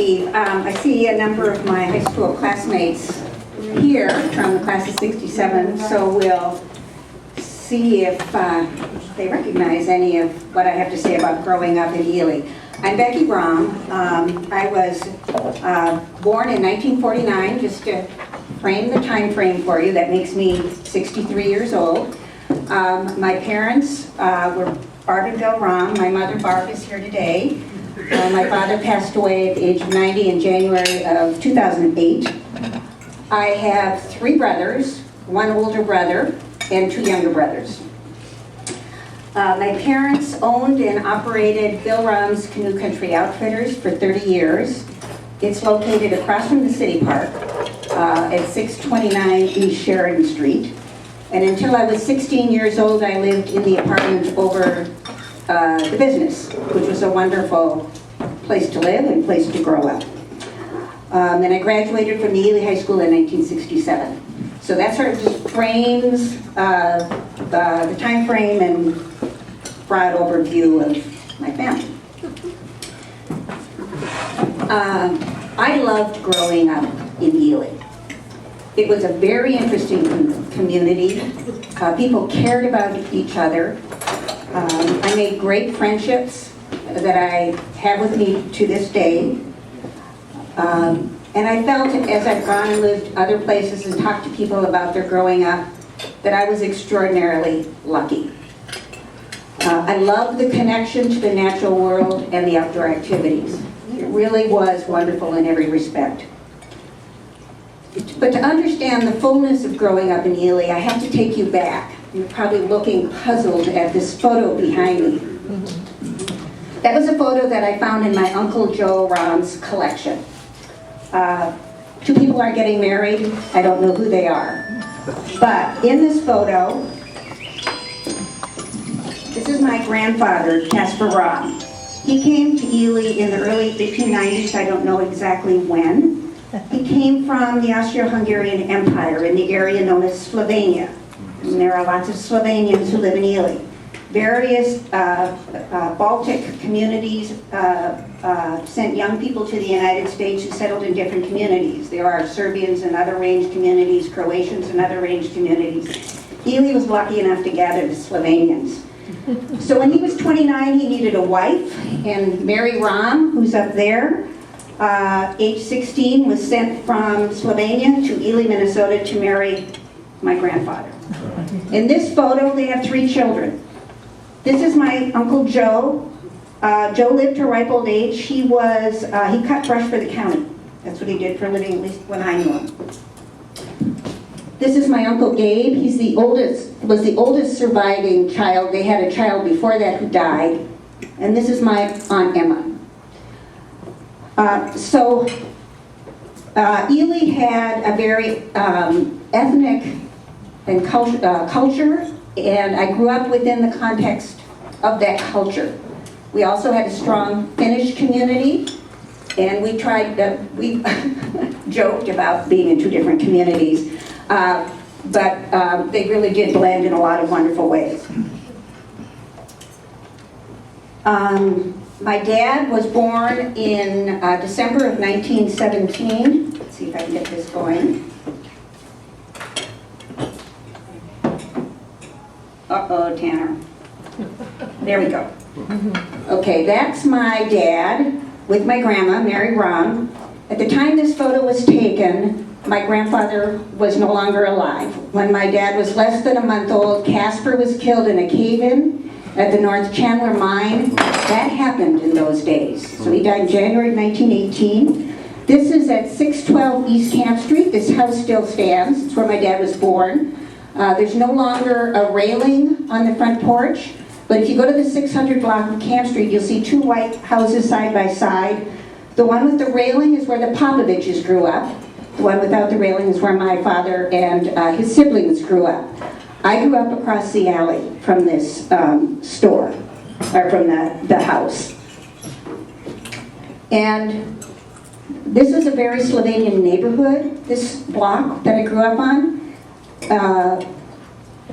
Steve. I see a number of my high school classmates here from the class of 67, so we'll see if they recognize any of what I have to say about growing up in Ely. I'm Becky Rom. I was born in 1949, just to frame the time frame for you. That makes me 63 years old. My parents were Barb and Bill Rom. My mother, Barb, is here today. My father passed away at the age of 90 in January of 2008. I have 3 brothers, 1 older brother, and 2 younger brothers. My parents owned and operated Bill Rom's Canoe Country Outfitters for 30 years. It's located across from the city park at 629 East Sheridan Street. And until I was 16 years old, I lived in the apartment over the business, which was a wonderful place to live and place to grow up. And I graduated from the Ely High School in 1967. So that sort of just frames the time frame and broad overview of my family. I loved growing up in Ely. It was a very interesting community. People cared about each other. I made great friendships that I have with me to this day. And I felt as I've gone and lived other places and talked to people about their growing up that I was extraordinarily lucky. I loved the connection to the natural world and the outdoor activities. It really was wonderful in every respect. But to understand the fullness of growing up in Ely, I have to take you back. You're probably looking puzzled at this photo behind me. That was a photo that I found in my Uncle Joe Rom's collection. 2 people are getting married. I don't know who they are. But in this photo, this is my grandfather, Casper Rom. He came to Ely in the early 1890s. I don't know exactly when. He came from the Austro-Hungarian Empire in the area known as Slovenia. And there are lots of Slovenians who live in Ely. Various Baltic communities sent young people to the United States who settled in different communities. There are Serbians and other range communities, Croatians and other range communities. Ely was lucky enough to gather the Slovenians. So when he was 29, he needed a wife, and Mary Rom, who's up there, age 16, was sent from Slovenia to Ely, Minnesota to marry my grandfather. In this photo, they have 3 children. This is my Uncle Joe. Joe lived to ripe old age. He cut brush for the county. That's what he did for a living, at least when I knew him. This is my Uncle Gabe. He's was the oldest surviving child. They had a child before that who died. And this is my Aunt Emma. Ely had a very ethnic and culture, and I grew up within the context of that culture. We also had a strong Finnish community, and we joked about being in 2 different communities, but they really did blend in a lot of wonderful ways. My dad was born in December of 1917. Let's see if I can get this going. Uh-oh, Tanner. There we go. Okay, that's my dad with my grandma, Mary Rom. At the time this photo was taken, my grandfather was no longer alive. When my dad was less than a month old, Casper was killed in a cave-in at the North Chandler mine. That happened in those days. So he died in January 1918. This is at 612 East Camp Street. This house still stands. It's where my dad was born. There's no longer a railing on the front porch, but if you go to the 600 block of Camp Street, you'll see 2 white houses side by side. The one with the railing is where the Popoviches grew up. The one without the railing is where my father and his siblings grew up. I grew up across the alley from this store, or from the house. And this is a very Slovenian neighborhood, this block that I grew up on.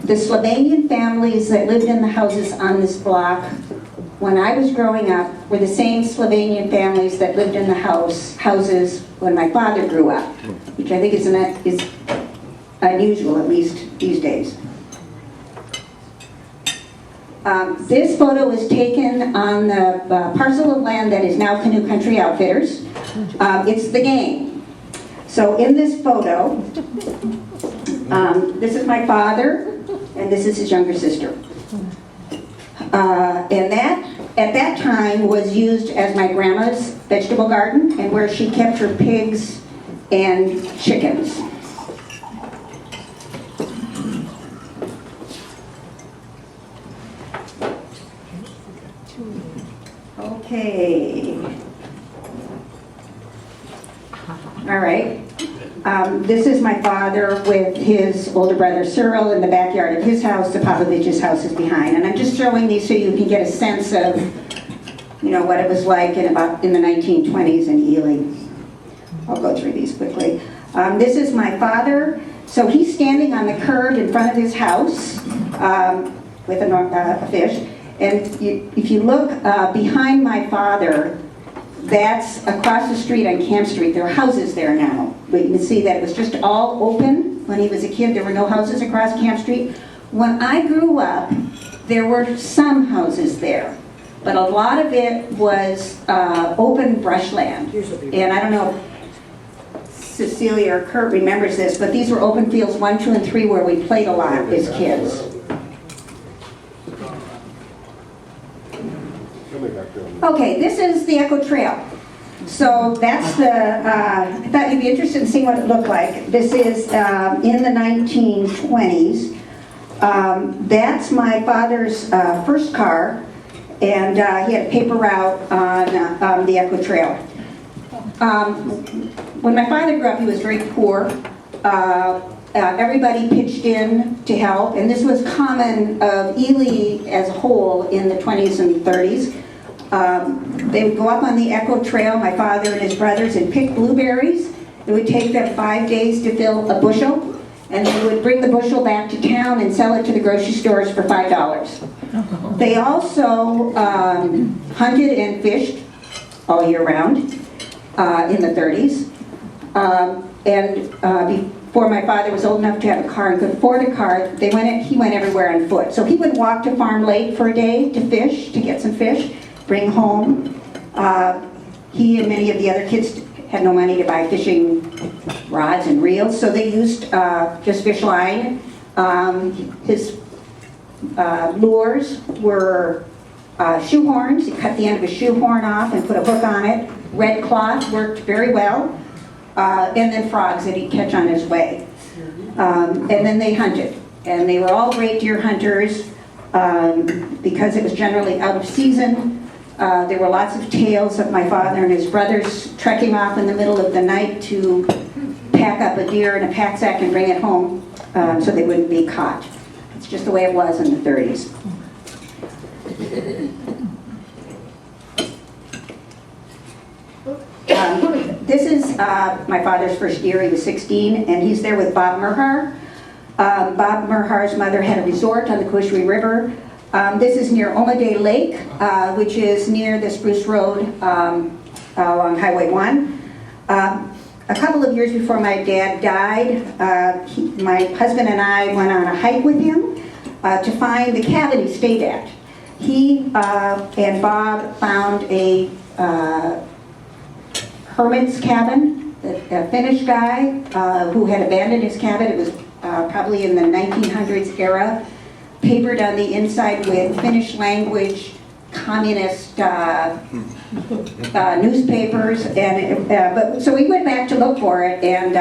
The Slovenian families that lived in the houses on this block when I was growing up were the same Slovenian families that lived in the houses when my father grew up, which I think is unusual, at least these days. This photo was taken on the parcel of land that is now Canoe Country Outfitters. It's the gang. So in this photo, this is my father, and this is his younger sister. And that, at that time, was used as my grandma's vegetable garden and where she kept her pigs and chickens. Okay. All right. This is my father with his older brother Cyril in the backyard of his house. The Popovich's house is behind. And I'm just showing these so you can get a sense of, what it was like in the 1920s in Ely. I'll go through these quickly. This is my father. So he's standing on the curb in front of his house with a fish. And if you look behind my father, that's across the street on Camp Street. There are houses there now. But you can see that it was just all open when he was a kid. There were no houses across Camp Street. When I grew up, there were some houses there. But a lot of it was open brushland. And I don't know if Cecilia or Kurt remembers this, but these were open fields 1, 2, and 3 where we played a lot as kids. Okay, this is the Echo Trail. So that's I thought you'd be interested in seeing what it looked like. This is in the 1920s. That's my father's first car, and he had a paper route on the Echo Trail. When my father grew up, he was very poor. Everybody pitched in to help, and this was common of Ely as a whole in the 20s and 30s. They would go up on the Echo Trail, my father and his brothers, and pick blueberries. It would take them 5 days to fill a bushel, and they would bring the bushel back to town and sell it to the grocery stores for $5. They also hunted and fished all year round in the 30s. Before my father was old enough to have a car and could afford a car, he went everywhere on foot. So he would walk to Farm Lake for a day to fish, to get some fish, bring home. He and many of the other kids had no money to buy fishing rods and reels, so they used just fish line. His lures were shoehorns. He cut the end of a shoehorn off and put a hook on it. Red cloth worked very well. And then frogs that he'd catch on his way. And then they hunted. And they were all great deer hunters because it was generally out of season. There were lots of tales of my father and his brothers trekking off in the middle of the night to pack up a deer in a pack sack and bring it home so they wouldn't be caught. It's just the way it was in the 30s. This is my father's first year. He was 16, and he's there with Bob Merhar. Bob Merhar's mother had a resort on the Cushwe River. This is near Omaday Lake, which is near the Spruce Road along Highway 1. A couple of years before my dad died, my husband and I went on a hike with him to find the cabin he stayed at. He and Bob found a hermit's cabin, a Finnish guy who had abandoned his cabin. It was probably in the 1900s era, papered on the inside with Finnish language, communist newspapers, and so we went back to look for it and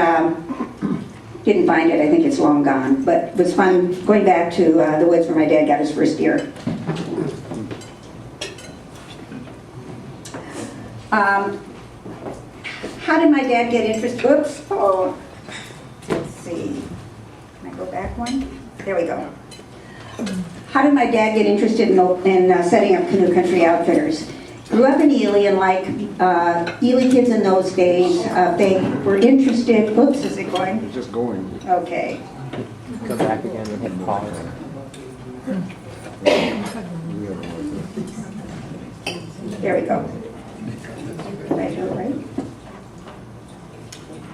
didn't find it. I think it's long gone, but it was fun going back to the woods where my dad got his first deer. How did my dad get interested? Oops. Oh. Let's see. Can I go back one? There we go. How did my dad get interested in setting up Canoe Country Outfitters? Grew up in Ely, and like Ely kids in those days, they were interested. Oops, is it going? It's just going. Okay. Go back again and hit pause. There we go. Did I do it right?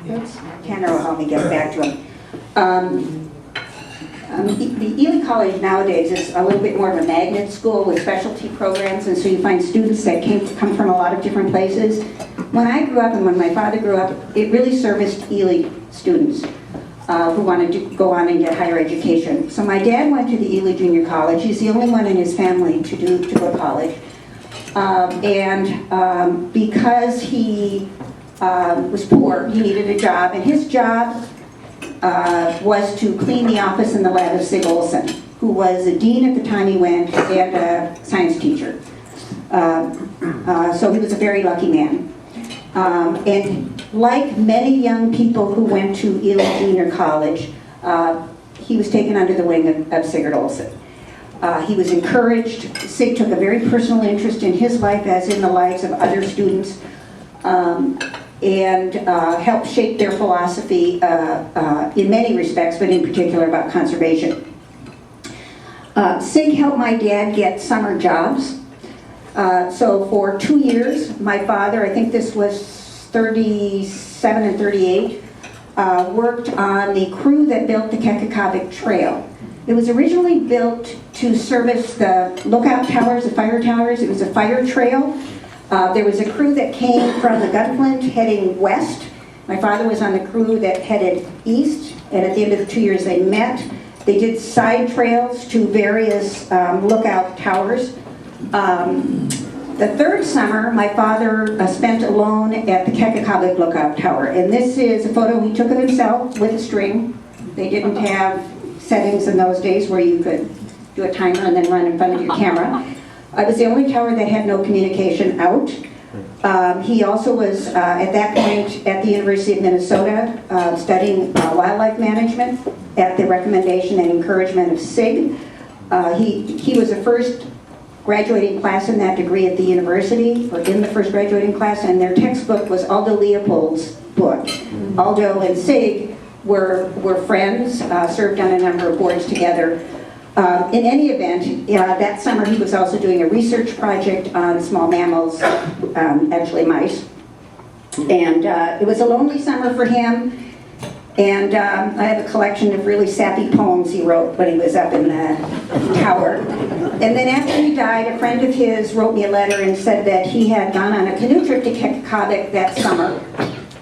Oops, Tanner will help me get back to him. The Ely College nowadays is a little bit more of a magnet school with specialty programs, and so you find students that come from a lot of different places. When I grew up and when my father grew up, it really serviced Ely students who wanted to go on and get higher education. So my dad went to the Ely Junior College. He's the only one in his family to go to college. Because he was poor, he needed a job, and his job was to clean the office and the lab of Sig Olson, who was a dean at the time he went and a science teacher. So he was a very lucky man. And like many young people who went to Ely Junior College, he was taken under the wing of Sigurd Olson. He was encouraged. Sig took a very personal interest in his life as in the lives of other students, and helped shape their philosophy in many respects, but in particular about conservation. Sig helped my dad get summer jobs. So for 2 years, my father, I think this was 37 and 38, worked on the crew that built the Kekakavik Trail. It was originally built to service the lookout towers, the fire towers. It was a fire trail. There was a crew that came from the Gunflint heading west. My father was on the crew that headed east, and at the end of the 2 years they met. They did side trails to various lookout towers. The third summer, my father spent alone at the Kekakavik Lookout Tower, and this is a photo he took of himself with a string. They didn't have settings in those days where you could do a timer and then run in front of your camera. It was the only tower that had no communication out. He also was, at that point, at the University of Minnesota, studying wildlife management at the recommendation and encouragement of Sig. He was the first graduating class in that degree at the university, or in the first graduating class, and their textbook was Aldo Leopold's book. Aldo and Sig were friends, served on a number of boards together. In any event, that summer he was also doing a research project on small mammals, actually mice. And it was a lonely summer for him. And I have a collection of really sappy poems he wrote when he was up in the tower. And then after he died, a friend of his wrote me a letter and said that he had gone on a canoe trip to Kekakavik that summer.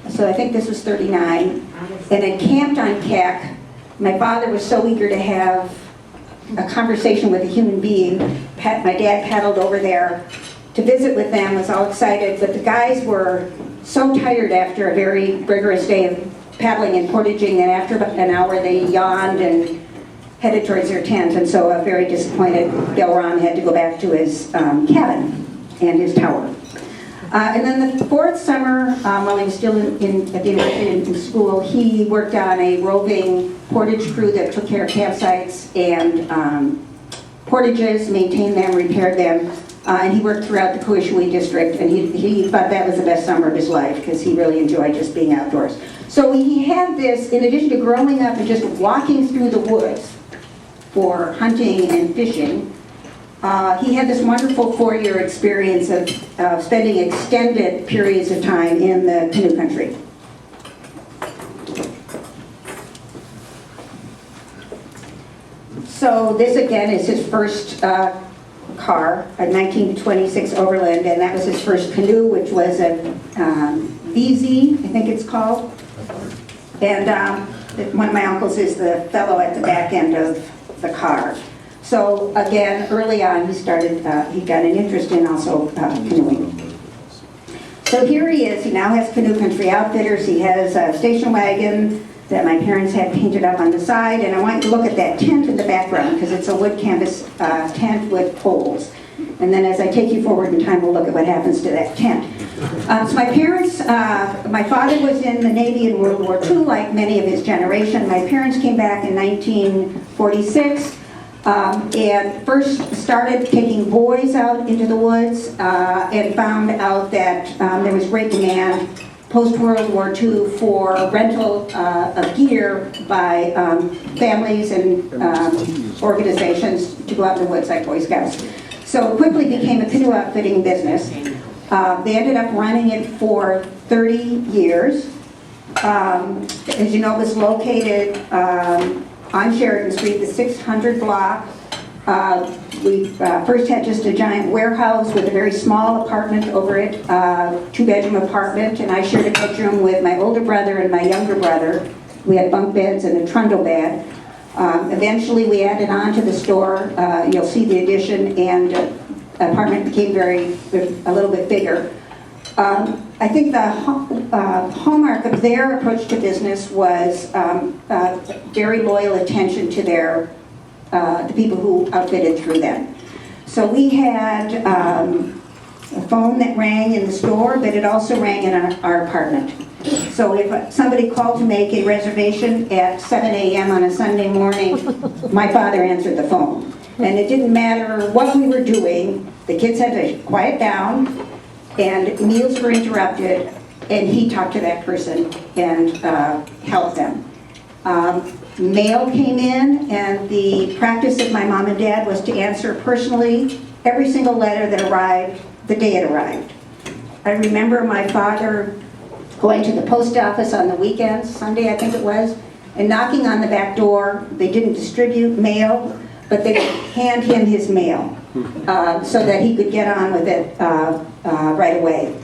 So I think this was 39. And had camped on Kek. My father was so eager to have a conversation with a human being. My dad paddled over there to visit with them, was all excited, but the guys were so tired after a very rigorous day of paddling and portaging that after about an hour they yawned and headed towards their tent, and so a very disappointed Bill Rom had to go back to his cabin and his tower. And then the fourth summer, while he was still at the university in school, he worked on a roving portage crew that took care of campsites and portages, maintained them, repaired them, and he worked throughout the Koishui district, and he thought that was the best summer of his life because he really enjoyed just being outdoors. So he had this, in addition to growing up and just walking through the woods for hunting and fishing, he had this wonderful 4-year experience of spending extended periods of time in the canoe country. So this again is his first car, a 1926 Overland, and that was his first canoe, which was a VZ, I think it's called. And one of my uncles is the fellow at the back end of the car. So again, early on, he got an interest in also canoeing. So here he is. He now has Canoe Country Outfitters. He has a station wagon that my parents had painted up on the side. And I want you to look at that tent in the background because it's a wood canvas tent with poles. And then as I take you forward in time, we'll look at what happens to that tent. So my parents, my father was in the Navy in World War II, like many of his generation. My parents came back in 1946. And first started taking boys out into the woods and found out that there was great demand post-World War II for rental of gear by families and organizations to go out in the woods like Boy Scouts. So it quickly became a canoe outfitting business. They ended up running it for 30 years. As you know, it was located on Sheridan Street, the 600 block. We first had just a giant warehouse with a very small apartment over it, two-bedroom apartment, and I shared a bedroom with my older brother and my younger brother. We had bunk beds and a trundle bed. Eventually, we added on to the store. You'll see the addition, and apartment became a little bit bigger. I think the hallmark of their approach to business was very loyal attention to the people who outfitted through them. So we had a phone that rang in the store, but it also rang in our apartment. So if somebody called to make a reservation at 7 a.m. on a Sunday morning, my father answered the phone. And it didn't matter what we were doing, the kids had to quiet down, and meals were interrupted, and he talked to that person and helped them. Mail came in, and the practice of my mom and dad was to answer personally every single letter that arrived the day it arrived. I remember my father going to the post office on the weekends, Sunday I think it was, and knocking on the back door. They didn't distribute mail, but they would hand him his mail so that he could get on with it right away.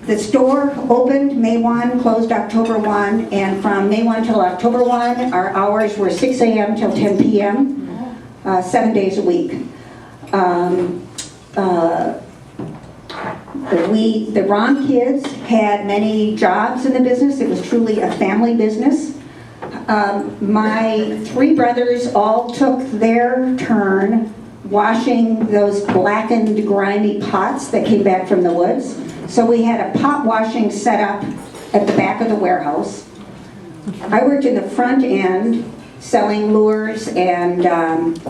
The store opened May 1, closed October 1, and from May 1 till October 1, our hours were 6 a.m. till 10 p.m., 7 days a week. The Rom kids had many jobs in the business. It was truly a family business. My three brothers all took their turn washing those blackened, grimy pots that came back from the woods. So we had a pot washing set up at the back of the warehouse. I worked in the front end selling lures and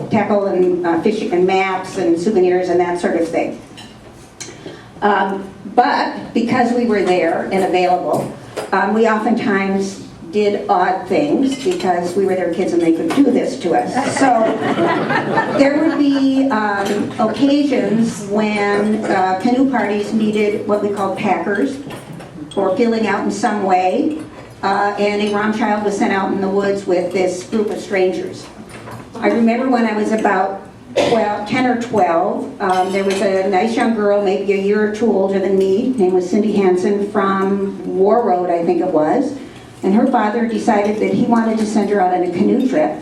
tackle and fishing and maps and souvenirs and that sort of thing. But because we were there and available, we oftentimes did odd things because we were their kids and they could do this to us. So there would be occasions when canoe parties needed what we called packers or filling out in some way, and a Rom child was sent out in the woods with this group of strangers. I remember when I was about 10 or 12, there was a nice young girl, maybe a year or two older than me, named was Cindy Hansen from War Road, I think it was. And her father decided that he wanted to send her out on a canoe trip.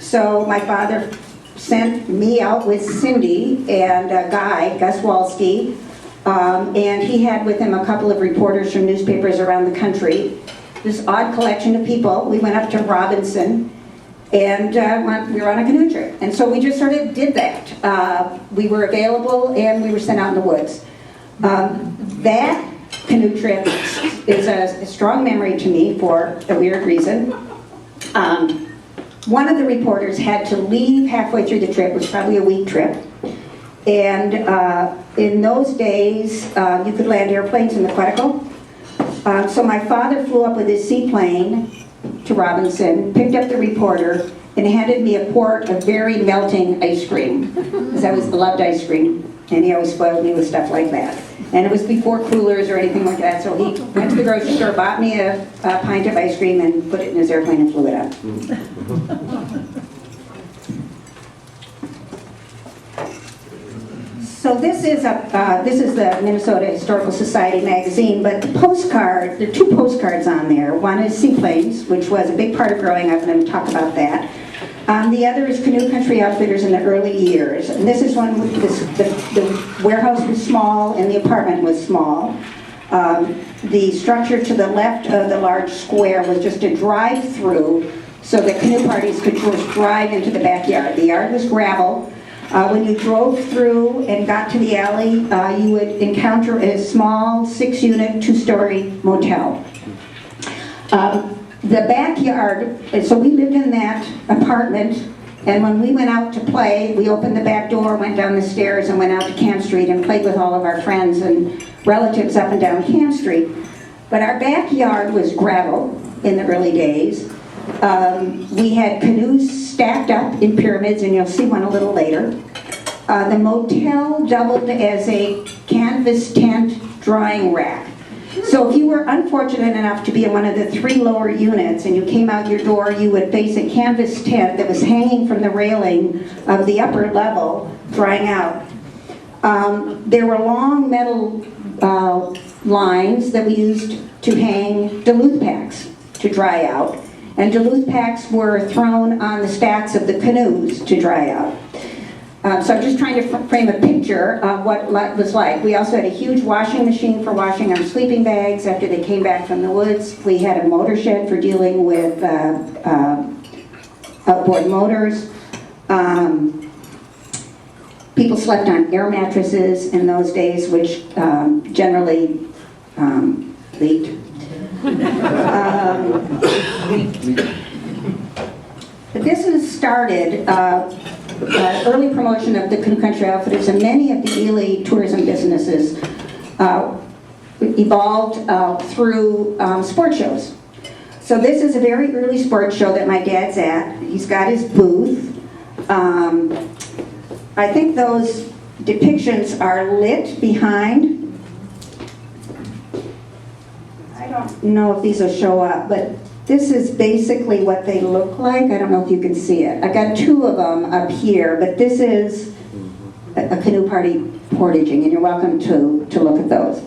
So my father sent me out with Cindy and a guy, Gus Walski, and he had with him a couple of reporters from newspapers around the country. This odd collection of people. We went up to Robinson, and we were on a canoe trip. And so we just sort of did that. We were available, and we were sent out in the woods. That canoe trip is a strong memory to me for a weird reason. One of the reporters had to leave halfway through the trip. It was probably a week trip. And in those days, you could land airplanes in the Quetico. So my father flew up with his seaplane to Robinson, picked up the reporter, and handed me a quart of very melting ice cream, because I loved ice cream, and he always spoiled me with stuff like that. And it was before coolers or anything like that, so he went to the grocery store, bought me a pint of ice cream, and put it in his airplane and flew it up. So this is the Minnesota Historical Society magazine, but the postcard, there are two postcards on there. One is seaplanes, which was a big part of growing up, and I'm going to talk about that. The other is Canoe Country Outfitters in the early years. And this is one with the warehouse was small and the apartment was small. The structure to the left of the large square was just a drive-through so that canoe parties could just drive into the backyard. The yard was gravel. When you drove through and got to the alley, you would encounter a small 6-unit, 2-story motel. The backyard, so we lived in that apartment, and when we went out to play, we opened the back door, went down the stairs, and went out to Camp Street and played with all of our friends and relatives up and down Camp Street. But our backyard was gravel in the early days. We had canoes stacked up in pyramids, and you'll see one a little later. The motel doubled as a canvas tent drying rack. So if you were unfortunate enough to be in one of the 3 lower units and you came out your door, you would face a canvas tent that was hanging from the railing of the upper level, drying out. There were long metal lines that we used to hang Duluth packs to dry out. And Duluth packs were thrown on the stacks of the canoes to dry out. So I'm just trying to frame a picture of what it was like. We also had a huge washing machine for washing our sleeping bags after they came back from the woods. We had a motor shed for dealing with outboard motors. People slept on air mattresses in those days, which generally leaked. This has started early promotion of the Canoe Country Outfitters, and many of the Ely tourism businesses evolved through sport shows. So this is a very early sports show that my dad's at. He's got his booth. I think those depictions are lit behind. I don't know if these will show up, but this is basically what they look like. I don't know if you can see it. I've got 2 of them up here, but this is a canoe party portaging, and you're welcome to look at those.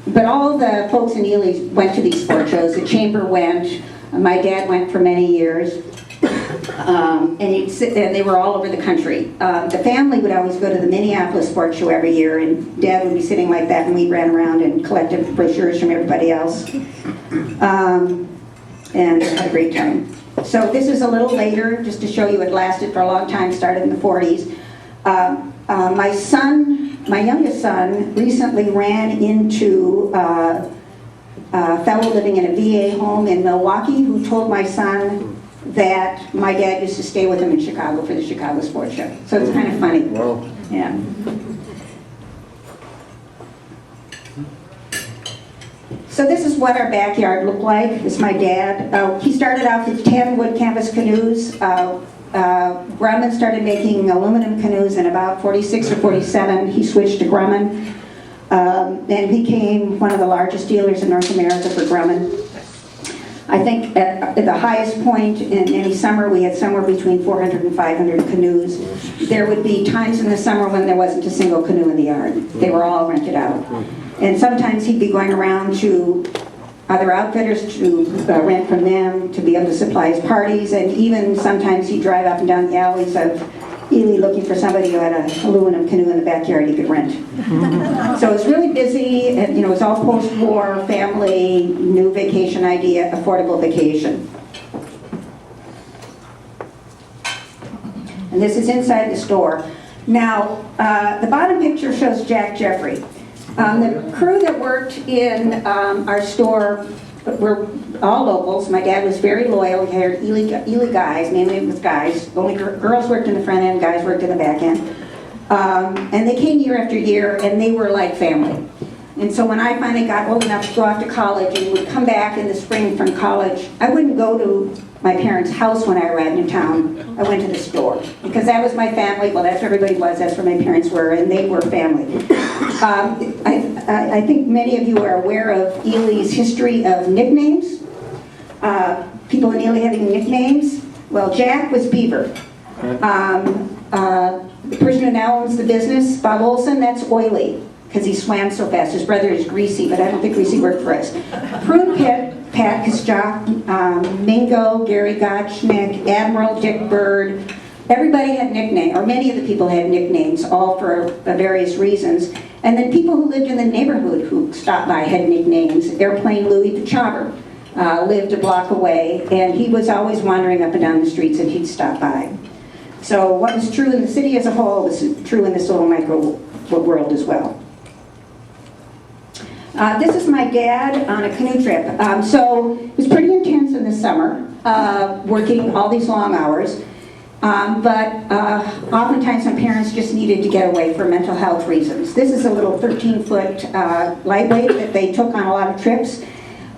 But all the folks in Ely went to these sport shows. The chamber went. My dad went for many years. And they were all over the country. The family would always go to the Minneapolis Sports Show every year, and Dad would be sitting like that, and we ran around and collected brochures from everybody else. And had a great time. So this is a little later, just to show you it lasted for a long time, started in the 40s. My youngest son, recently ran into a fellow living in a VA home in Milwaukee who told my son that my dad used to stay with him in Chicago for the Chicago Sports Show. So it's kind of funny. Wow. Yeah. So this is what our backyard looked like. This is my dad. He started out with 10 wood canvas canoes. Grumman started making aluminum canoes in about 46 or 47. He switched to Grumman and became one of the largest dealers in North America for Grumman. I think at the highest point in any summer, we had somewhere between 400 and 500 canoes. There would be times in the summer when there wasn't a single canoe in the yard. They were all rented out. And sometimes he'd be going around to other outfitters to rent from them, to be able to supply his parties, and even sometimes he'd drive up and down the alleys of Ely looking for somebody who had an aluminum canoe in the backyard he could rent. So it was really busy, and it was all post-war, family, new vacation idea, affordable vacation. And this is inside the store. Now, the bottom picture shows Jack Jeffrey. The crew that worked in our store were all locals. My dad was very loyal. He hired Ely guys, mainly it was guys. Only girls worked in the front end, guys worked in the back end. And they came year after year, and they were like family. And so when I finally got old enough to go off to college and would come back in the spring from college, I wouldn't go to my parents' house when I arrived in town. I went to the store, because that was my family. Well, that's where everybody was. That's where my parents were, and they were family. I think many of you are aware of Ely's history of nicknames. People in Ely having nicknames. Well, Jack was Beaver. The person who now owns the business, Bob Olson, that's Oily, because he swam so fast. His brother is Greasy, but I don't think Greasy worked for us. Prune Pit, Pat Kosjock, Mingo, Gary Gottschnick, Admiral Dick Bird. Everybody had nicknames, or many of the people had nicknames, all for various reasons. And then people who lived in the neighborhood who stopped by had nicknames. Airplane Louie the Chopper lived a block away, and he was always wandering up and down the streets, and he'd stop by. So what was true in the city as a whole was true in this little micro world as well. This is my dad on a canoe trip. So it was pretty intense in the summer, working all these long hours. But oftentimes my parents just needed to get away for mental health reasons. This is a little 13-foot lightweight that they took on a lot of trips.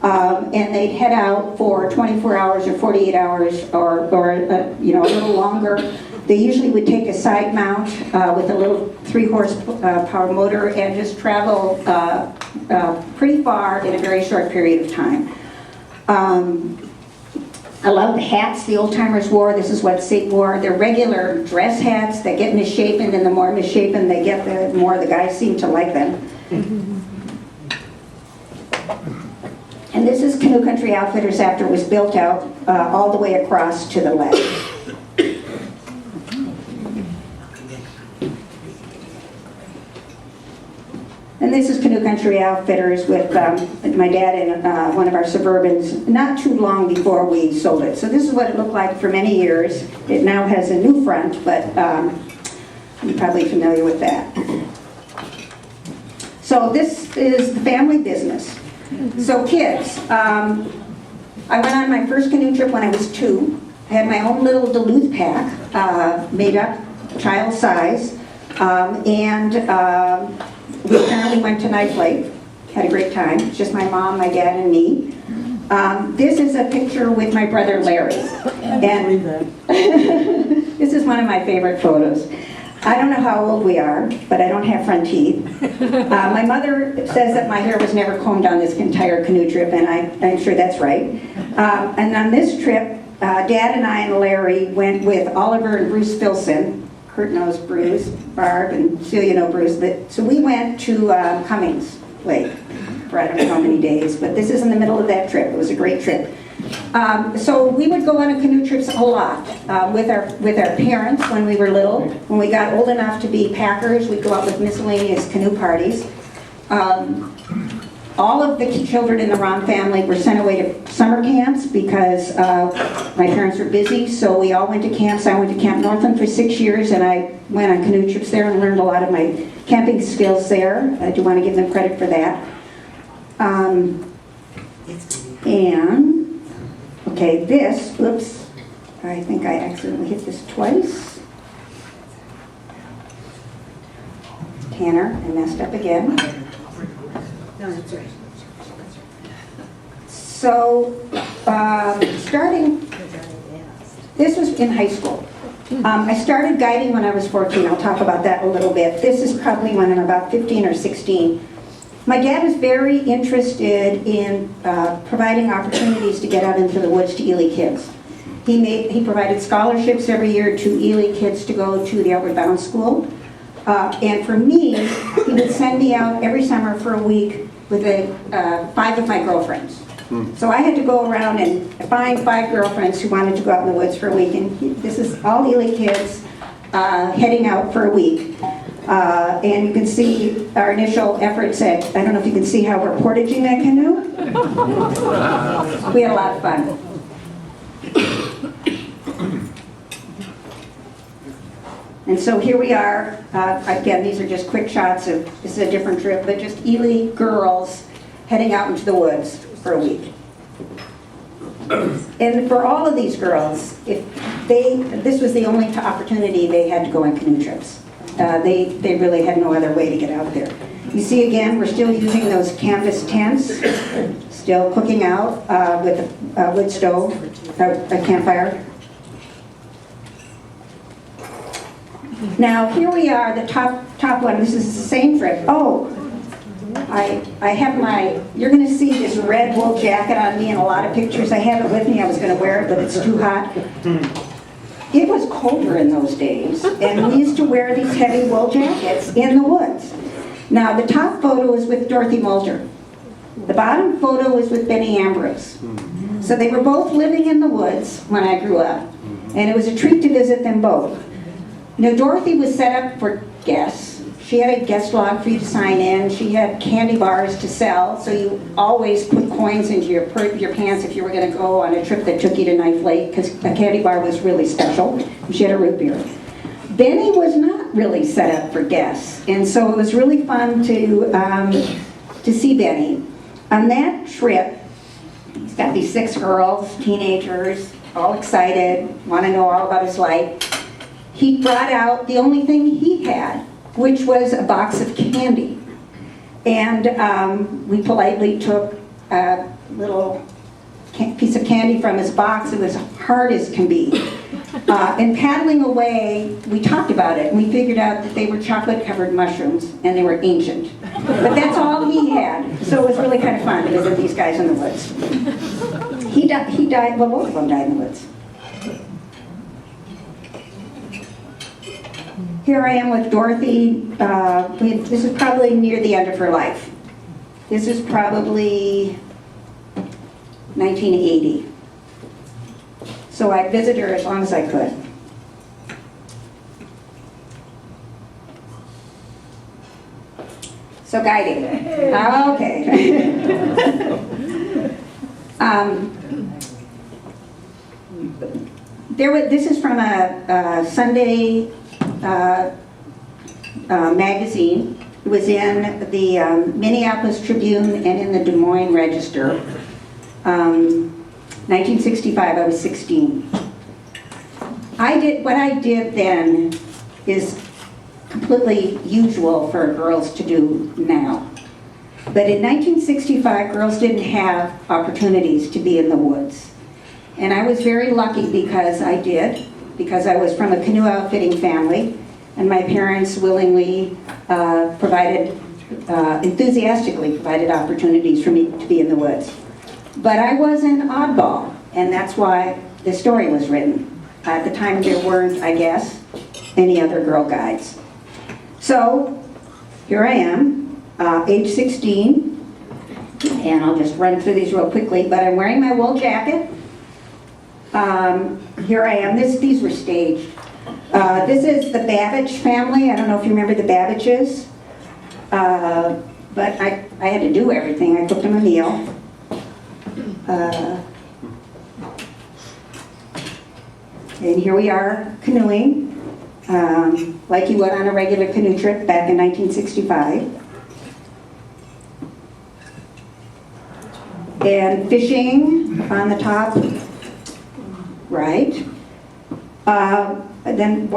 And they'd head out for 24 hours or 48 hours or a little longer. They usually would take a side mount with a little 3-horsepower motor and just travel pretty far in a very short period of time. I love the hats the old-timers wore. This is what Sid wore. They're regular dress hats that get misshapen, and the more misshapen they get, the more the guys seem to like them. And this is Canoe Country Outfitters after it was built out all the way across to the left. And this is Canoe Country Outfitters with my dad in one of our Suburbans not too long before we sold it. So this is what it looked like for many years. It now has a new front, but you're probably familiar with that. So this is the family business. So kids, I went on my first canoe trip when I was 2. I had my own little Duluth pack made up, child size, we apparently went to Knife Lake, had a great time. It's just my mom, my dad, and me. This is a picture with my brother Larry. And this is one of my favorite photos. I don't know how old we are, but I don't have front teeth. My mother says that my hair was never combed on this entire canoe trip, and I'm sure that's right. And on this trip, Dad and I and Larry went with Oliver and Bruce Filson. Kurt knows Bruce, Barb, and Celia know Bruce. So we went to Cummings Lake for I don't know how many days, but this is in the middle of that trip. It was a great trip. So we would go on canoe trips a lot with our parents when we were little. When we got old enough to be packers, we'd go out with miscellaneous canoe parties. All of the children in the Rom family were sent away to summer camps because my parents were busy, so we all went to camps. I went to Camp Northland for 6 years, and I went on canoe trips there and learned a lot of my camping skills there. I do want to give them credit for that. Okay, this, oops, I think I accidentally hit this twice. Tanner, I messed up again. No, that's right. So, this was in high school. I started guiding when I was 14. I'll talk about that a little bit. This is probably when I'm about 15 or 16. My dad was very interested in providing opportunities to get out into the woods to Ely kids. He provided scholarships every year to Ely kids to go to the Outward Bound School. And for me, he would send me out every summer for a week with 5 of my girlfriends. So I had to go around and find 5 girlfriends who wanted to go out in the woods for a week. And this is all Ely kids heading out for a week. And you can see our initial efforts at, I don't know if you can see how we're portaging that canoe. We had a lot of fun. And so here we are. Again, these are just quick shots of, this is a different trip, but just Ely girls heading out into the woods for a week. And for all of these girls, this was the only opportunity they had to go on canoe trips. They really had no other way to get out there. You see again, we're still using those canvas tents, still cooking out with a wood stove, a campfire. Now here we are, the top one. This is the same trip. Oh, I have you're going to see this red wool jacket on me in a lot of pictures. I have it with me. I was going to wear it, but it's too hot. It was colder in those days, and we used to wear these heavy wool jackets in the woods. Now the top photo is with Dorothy Moulter. The bottom photo is with Benny Ambrose. So they were both living in the woods when I grew up, and it was a treat to visit them both. Now, Dorothy was set up for guests. She had a guest log for you to sign in. She had candy bars to sell, so you always put coins into your pants if you were going to go on a trip that took you to Knife Lake, because a candy bar was really special. She had a root beer. Benny was not really set up for guests, and so it was really fun to see Benny. On that trip, he's got these 6 girls, teenagers, all excited, want to know all about his life. He brought out the only thing he had, which was a box of candy. And we politely took a little piece of candy from his box. It was hard as can be. And paddling away, we talked about it, and we figured out that they were chocolate-covered mushrooms, and they were ancient. But that's all he had, so it was really kind of fun to visit these guys in the woods. He died, well, both of them died in the woods. Here I am with Dorothy. This is probably near the end of her life. This is probably 1980. So I visited her as long as I could. So guiding. Okay. This is from a Sunday magazine. It was in the Minneapolis Tribune and in the Des Moines Register. 1965, I was 16. What I did then is completely usual for girls to do now. But in 1965, girls didn't have opportunities to be in the woods. And I was very lucky because I did, because I was from a canoe outfitting family, and my parents willingly enthusiastically provided opportunities for me to be in the woods. But I was an oddball, and that's why this story was written. At the time, there weren't, I guess, any other Girl Guides. So, here I am, age 16, and I'll just run through these real quickly, but I'm wearing my wool jacket. Here I am. These were staged. This is the Babbage family. I don't know if you remember the Babbages, but I had to do everything. I cooked them a meal. And here we are canoeing, like you would on a regular canoe trip back in 1965. And fishing on the top, right. Then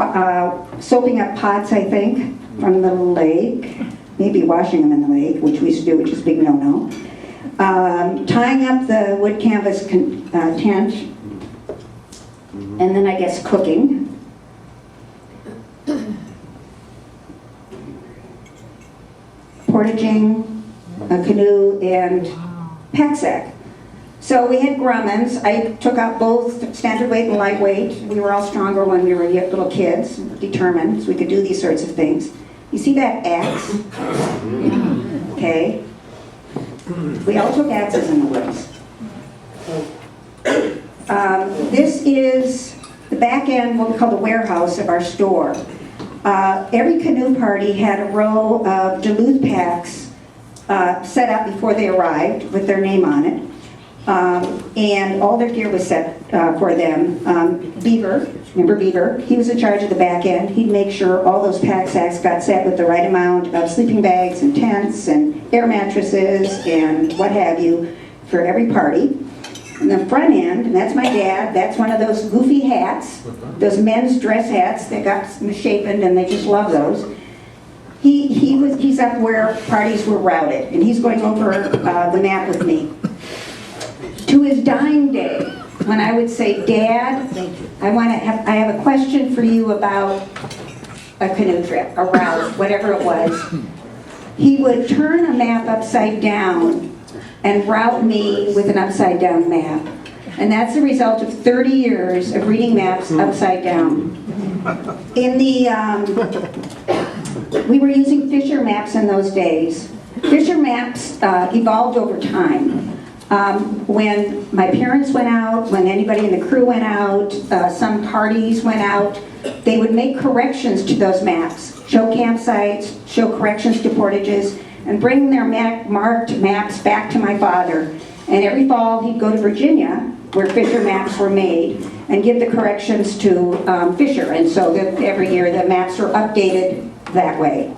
soaping up pots, I think, from the lake. Maybe washing them in the lake, which we used to do, which is a big no-no. Tying up the wood canvas tent, and then I guess cooking. Portaging, a canoe, and pack sack. So we had Grummins. I took out both standard weight and lightweight. We were all stronger when we were little kids, determined, so we could do these sorts of things. You see that axe? Okay. We all took axes in the woods. This is the back end, what we call the warehouse of our store. Every canoe party had a row of Duluth packs set up before they arrived with their name on it. And all their gear was set for them. Beaver, remember Beaver? He was in charge of the back end. He'd make sure all those pack sacks got set with the right amount of sleeping bags and tents and air mattresses and what have you for every party. And the front end, and that's my dad, that's one of those goofy hats, those men's dress hats that got misshapen, and they just love those. He's up where parties were routed, and he's going over the map with me. To his dying day, when I would say, Dad, I have a question for you about a canoe trip, a route, whatever it was, he would turn a map upside down and route me with an upside down map. And that's the result of 30 years of reading maps upside down. We were using Fisher maps in those days. Fisher maps evolved over time. When my parents went out, when anybody in the crew went out, some parties went out, they would make corrections to those maps, show campsites, show corrections to portages, and bring their marked maps back to my father. And every fall he'd go to Virginia, where Fisher maps were made, and give the corrections to Fisher. And so every year the maps were updated that way.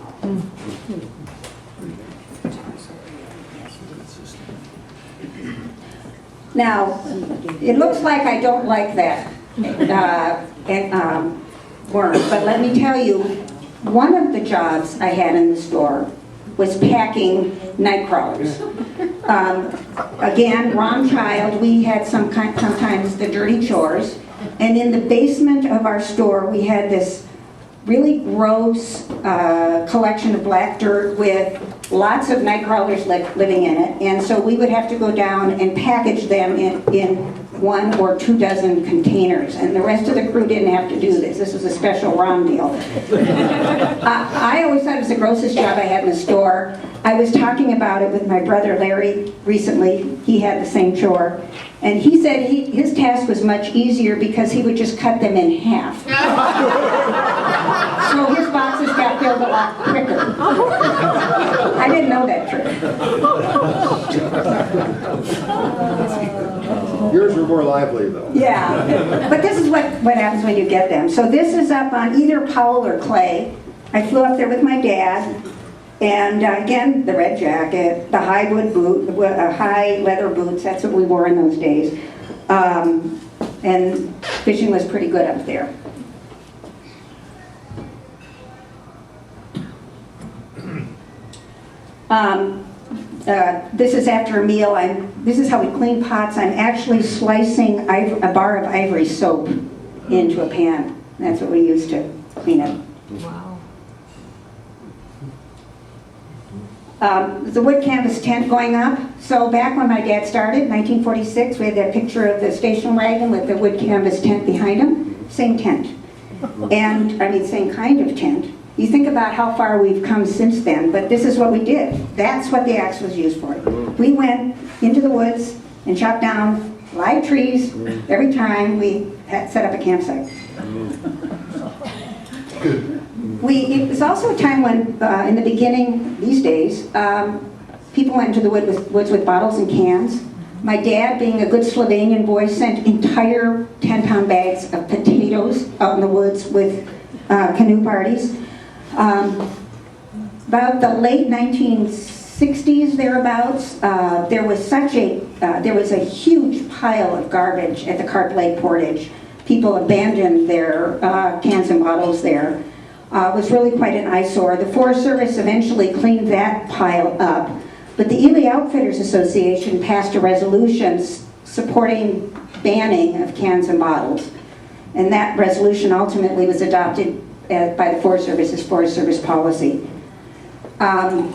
Now, it looks like I don't like that word, but let me tell you, one of the jobs I had in the store was packing night crawlers. Again, wrong child, we had sometimes the dirty chores, And in the basement of our store, we had this really gross collection of black dirt with lots of night crawlers living in it. And so we would have to go down and package them in 1 or 2 dozen containers. And the rest of the crew didn't have to do this. This was a special Rom deal. I always thought it was the grossest job I had in the store. I was talking about it with my brother Larry recently. He had the same chore. And he said his task was much easier because he would just cut them in half. So his boxes got filled a lot quicker. I didn't know that trick. Yours were more lively, though. Yeah, but this is what happens when you get them. So this is up on either Powell or Clay. I flew up there with my dad. And again, the red jacket, the high high leather boots, that's what we wore in those days. And fishing was pretty good up there. This is after a meal. This is how we clean pots. I'm actually slicing a bar of ivory soap into a pan. That's what we use to clean it. Wow. The wood canvas tent going up. So back when my dad started, 1946, we had that picture of the station wagon with the wood canvas tent behind him. Same tent. And, same kind of tent. You think about how far we've come since then, but this is what we did. That's what the axe was used for. We went into the woods and chopped down live trees every time we had set up a campsite. It was also a time when, in the beginning, these days, people went into the woods with bottles and cans. My dad, being a good Slovenian boy, sent entire 10-pound bags of potatoes out in the woods with canoe parties. About the late 1960s, thereabouts, there was a huge pile of garbage at the Carp Lake Portage. People abandoned their cans and bottles there. It was really quite an eyesore. The Forest Service eventually cleaned that pile up, but the Ely Outfitters Association passed a resolution supporting banning of cans and bottles. And that resolution ultimately was adopted by the Forest Service as Forest Service policy. I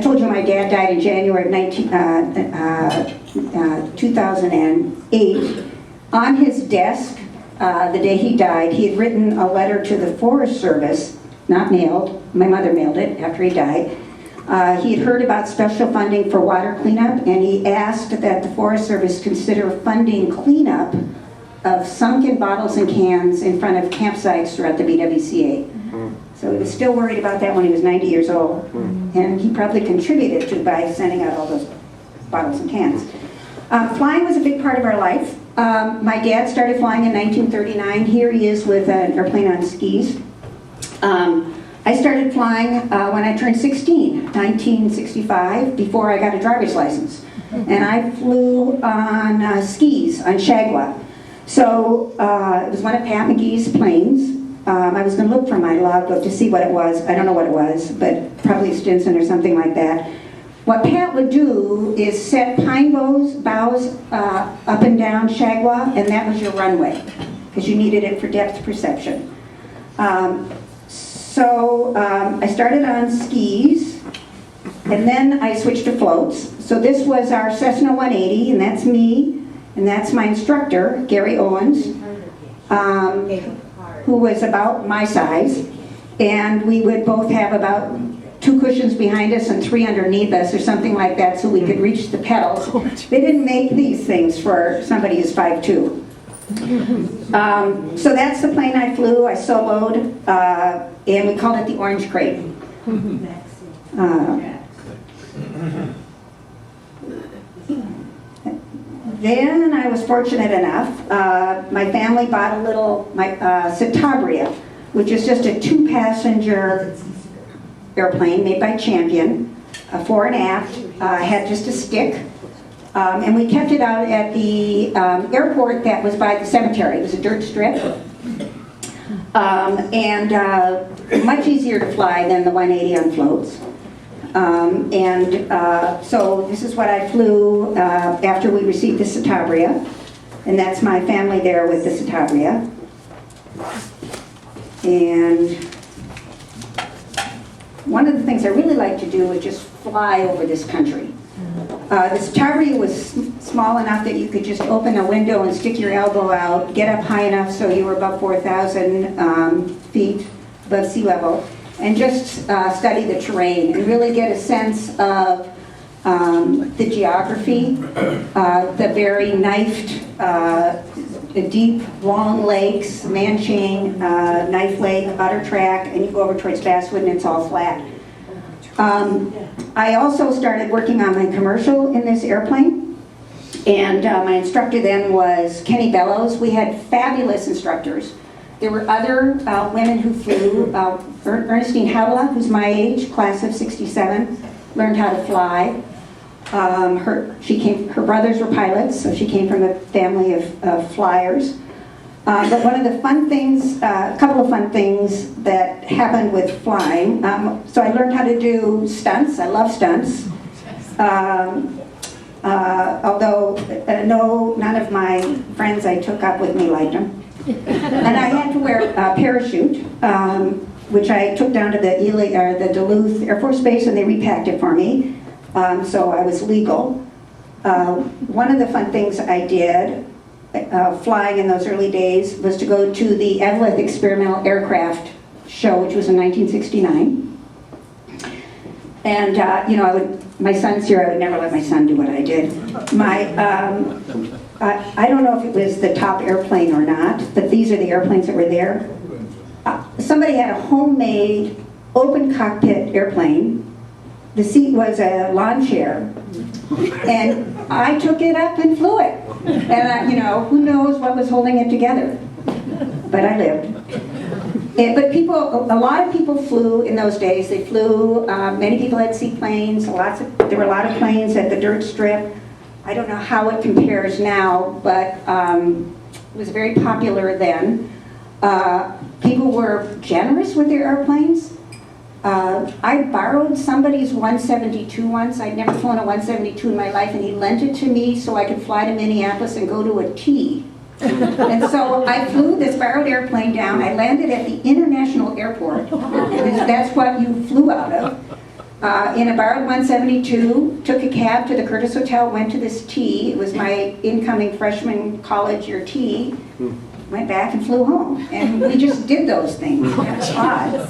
told you my dad died in January of 2008. On his desk, the day he died, he had written a letter to the Forest Service, not mailed. My mother mailed it after he died. He had heard about special funding for water cleanup, and he asked that the Forest Service consider funding cleanup of sunken bottles and cans in front of campsites throughout the BWCA. So he was still worried about that when he was 90 years old, and he probably contributed to by sending out all those bottles and cans. Flying was a big part of our life. My dad started flying in 1939. Here he is with an airplane on skis. I started flying when I turned 16, 1965, before I got a driver's license. And I flew on skis on Shagwa. So it was one of Pat McGee's planes. I was going to look for my logbook to see what it was. I don't know what it was, but probably Stinson or something like that. What Pat would do is set pine boughs up and down Shagwa, and that was your runway, because you needed it for depth perception. So I started on skis, and then I switched to floats. So this was our Cessna 180, and that's me, and that's my instructor, Gary Owens, who was about my size, and we would both have about 2 cushions behind us and 3 underneath us or something like that so we could reach the pedals. They didn't make these things for somebody who's 5'2". So that's the plane I flew. I soloed, and we called it the Orange Crate. Then I was fortunate enough, my family bought a little Citabria, which is just a 2-passenger airplane made by Champion, fore and aft, had just a stick, and we kept it out at the airport that was by the cemetery. It was a dirt strip, and much easier to fly than the 180 on floats. So this is what I flew after we received the Citabria. And that's my family there with the Citabria. And one of the things I really like to do is just fly over this country. The Citabria was small enough that you could just open a window and stick your elbow out, get up high enough so you were above 4,000 feet above sea level, and just study the terrain and really get a sense of the geography, the very knifed, deep, long lakes, Manching, Knife Lake, Otter Track, and you go over towards Basswood and it's all flat. I also started working on my commercial in this airplane, and my instructor then was Kenny Bellows. We had fabulous instructors. There were other women who flew. Ernestine Havla, who's my age, class of '67, learned how to fly. Her brothers were pilots, so she came from a family of flyers. But one of the fun things, a couple of fun things that happened with flying, so I learned how to do stunts. I love stunts. Although none of my friends I took up with me liked them. And I had to wear a parachute, which I took down to the Duluth Air Force Base, and they repacked it for me. So I was legal. One of the fun things I did flying in those early days was to go to the Eveleth Experimental Aircraft Show, which was in 1969. And my son's here. I would never let my son do what I did. I don't know if it was the top airplane or not, but these are the airplanes that were there. Somebody had a homemade open cockpit airplane. The seat was a lawn chair, and I took it up and flew it. And who knows what was holding it together, but I lived. But a lot of people flew in those days. They flew. Many people had seaplanes. There were a lot of planes at the dirt strip. I don't know how it compares now, but it was very popular then. People were generous with their airplanes. I borrowed somebody's 172 once. I'd never flown a 172 in my life, and he lent it to me so I could fly to Minneapolis and go to a T. And so I flew this borrowed airplane down. I landed at the International Airport. That's what you flew out of. In a borrowed 172, took a cab to the Curtis Hotel, went to this T. It was my incoming freshman college year T. Went back and flew home. And we just did those things. That's odd.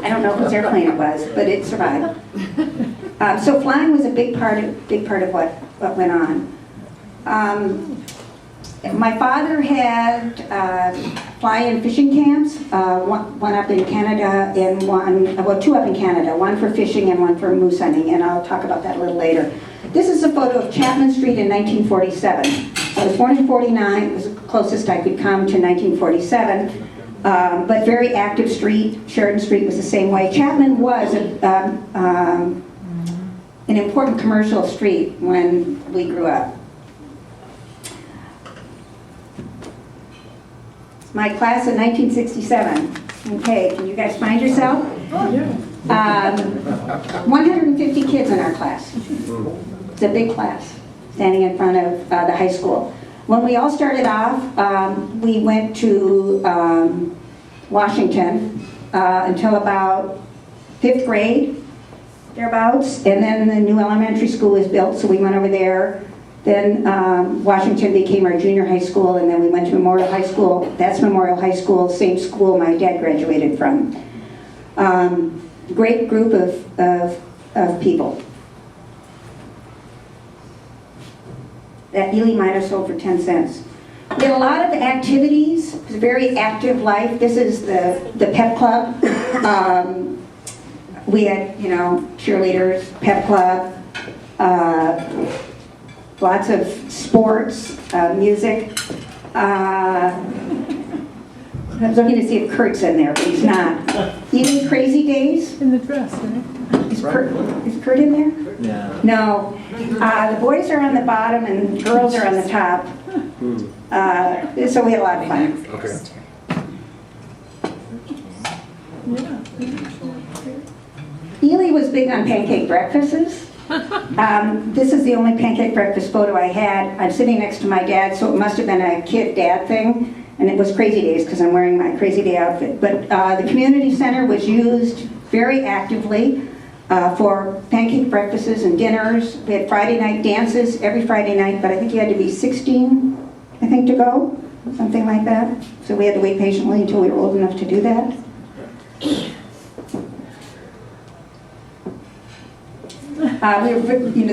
I don't know whose airplane it was, but it survived. So flying was a big part of what went on. My father had fly-in fishing camps, one up in Canada and two up in Canada, one for fishing and one for moose hunting, and I'll talk about that a little later. This is a photo of Chapman Street in 1947. I was born in 49, it was the closest I could come to 1947, but very active street. Sheridan Street was the same way. Chapman was an important commercial street when we grew up. My class in 1967. Okay, can you guys find yourself? 150 kids in our class. It's a big class, standing in front of the high school. When we all started off, we went to Washington until about 5th grade, thereabouts, and then the new elementary school was built, so we went over there. Then Washington became our junior high school, and then we went to Memorial High School. That's Memorial High School, same school my dad graduated from. Great group of people. That Ely might have sold for 10 cents. We had a lot of activities. It was a very active life. This is the pep club. We had, cheerleaders, pep club, lots of sports, music. I was looking to see if Kurt's in there, but he's not. Even Crazy Days? In the dress, right? Is Kurt in there? Yeah. No. The boys are on the bottom and girls are on the top. So we had a lot of fun. Okay. Ely was big on pancake breakfasts. This is the only pancake breakfast photo I had. I'm sitting next to my dad, so it must have been a kid-dad thing. And it was Crazy Days because I'm wearing my Crazy Day outfit. But the community center was used very actively for pancake breakfasts and dinners. We had Friday night dances every Friday night, but I think you had to be 16, I think, to go, something like that. So we had to wait patiently until we were old enough to do that.